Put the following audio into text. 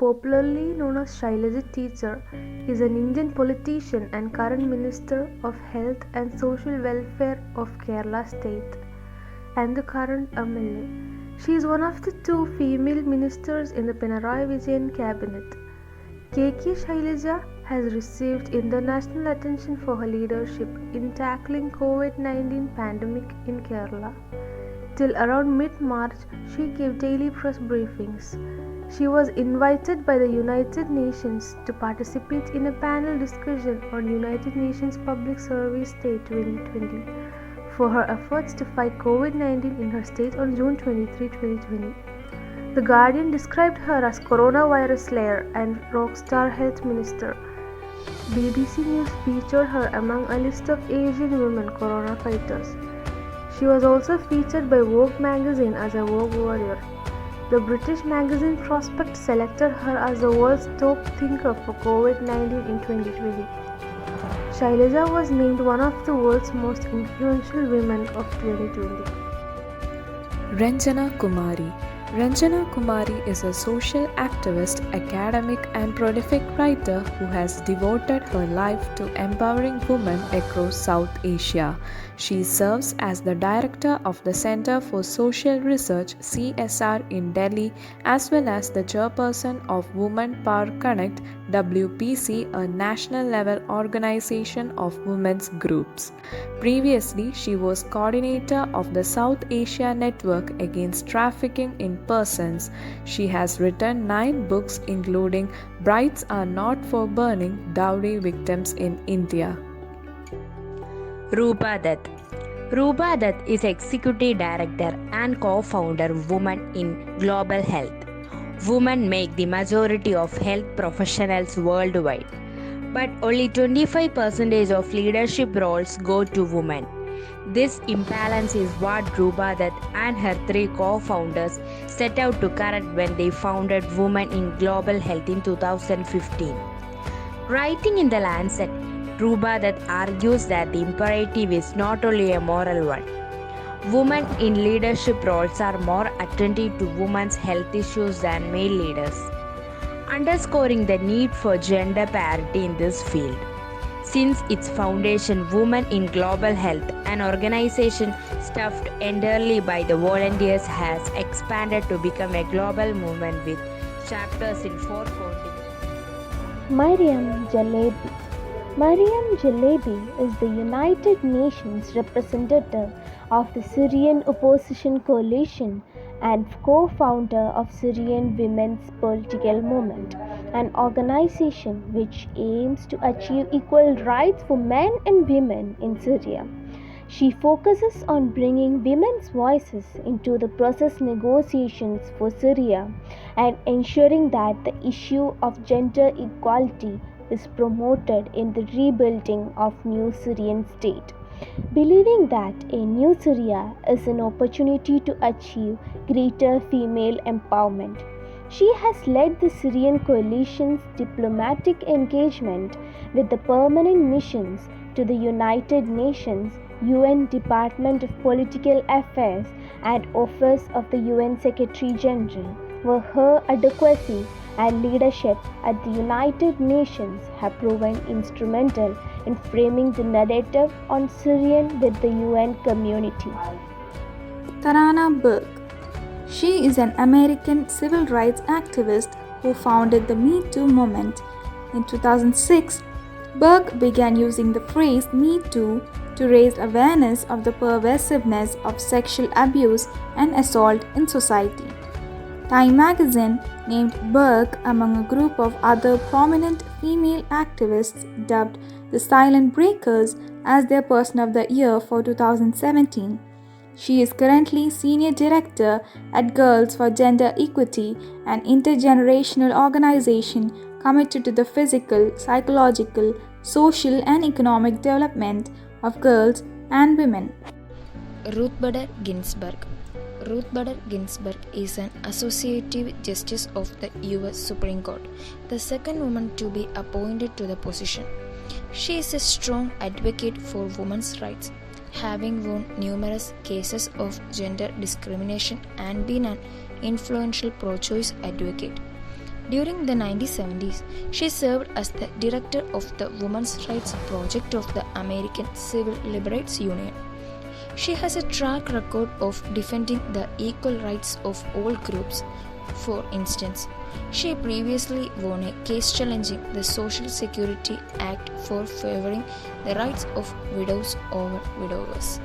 popularly known as Shailaja Teacher, is an Indian politician and current Minister of Health and Social Welfare of Kerala State and the current MLA. She is one of the two female ministers in the Pinarayi Vijayan cabinet. KK Shailaja has received international attention for her leadership in tackling COVID-19 pandemic in Kerala. Till around mid-March, she gave daily press briefings. She was invited by the United Nations to participate in a panel discussion on United Nations Public Service Day 2020 for her efforts to fight COVID-19 in her state on June 23, 2020. The Guardian described her as coronavirus slayer and rockstar health minister. BBC News featured her among a list of Asian women corona fighters. She was also featured by Vogue magazine as a Vogue warrior. The British magazine Prospect selected her as the world's top thinker for COVID-19 in 2020. Shailaja was named one of the world's most influential women of 2020. Ranjana Kumari. Ranjana Kumari is a social activist, academic, and prolific writer who has devoted her life to empowering women across South Asia. She serves as the director of the Center for Social Research (CSR) in Delhi, as well as the chairperson of Women Power Connect (WPC), a national level organization of women's groups. Previously, she was coordinator of the South Asia Network Against Trafficking in Persons. She has written 9 books, including Brides Are Not for Burning: Dowry Victims in India. Rupa Dutt. Rupa Dutt is Executive Director and co-founder Women in Global Health. Women make the majority of health professionals worldwide, but only 25% of leadership roles go to women. This imbalance is what Rupa Dutt and her 3 co-founders set out to correct when they founded Women in Global Health in 2015. Writing in The Lancet, Rupa Dutt argues that the imperative is not only a moral one. Women in leadership roles are more attentive to women's health issues than male leaders, underscoring the need for gender parity in this field. Since its foundation, Women in Global Health, an organization staffed entirely by the volunteers, has expanded to become a global movement with chapters in 4 continents. Maryam Jalebi. Maryam Jalebi is the United Nations representative of the Syrian Opposition Coalition and co-founder of Syrian Women's Political Movement, an organization which aims to achieve equal rights for men and women in Syria. She focuses on bringing women's voices into the process negotiations for Syria and ensuring that the issue of gender equality is promoted in the rebuilding of new Syrian state. Believing that a new Syria is an opportunity to achieve greater female empowerment, she has led the Syrian coalition's diplomatic engagement with the permanent missions to the United Nations, UN Department of Political Affairs, and Office of the UN Secretary General, where her advocacy and leadership at the United Nations have proven instrumental in framing the narrative on Syrian with the UN community. Tarana Burke. She is an American civil rights activist who founded the Me Too movement. In 2006, Burke began using the phrase Me Too to raise awareness of the pervasiveness of sexual abuse and assault in society. Time magazine named Burke among a group of other prominent female activists dubbed the Silent Breakers as their Person of the Year for 2017. She is currently Senior Director at Girls for Gender Equity, an intergenerational organization committed to the physical, psychological, social, and economic development of girls and women. Ruth Bader Ginsburg. Ruth Bader Ginsburg is an Associate Justice of the U.S. Supreme Court, the second woman to be appointed to the position. She is a strong advocate for women's rights, having won numerous cases of gender discrimination and been an influential pro-choice advocate. During the 1970s, she served as the director of the Women's Rights Project of the American Civil Liberties Union. She has a track record of defending the equal rights of all groups. For instance, she previously won a case challenging the Social Security Act for favoring the rights of widows over widowers.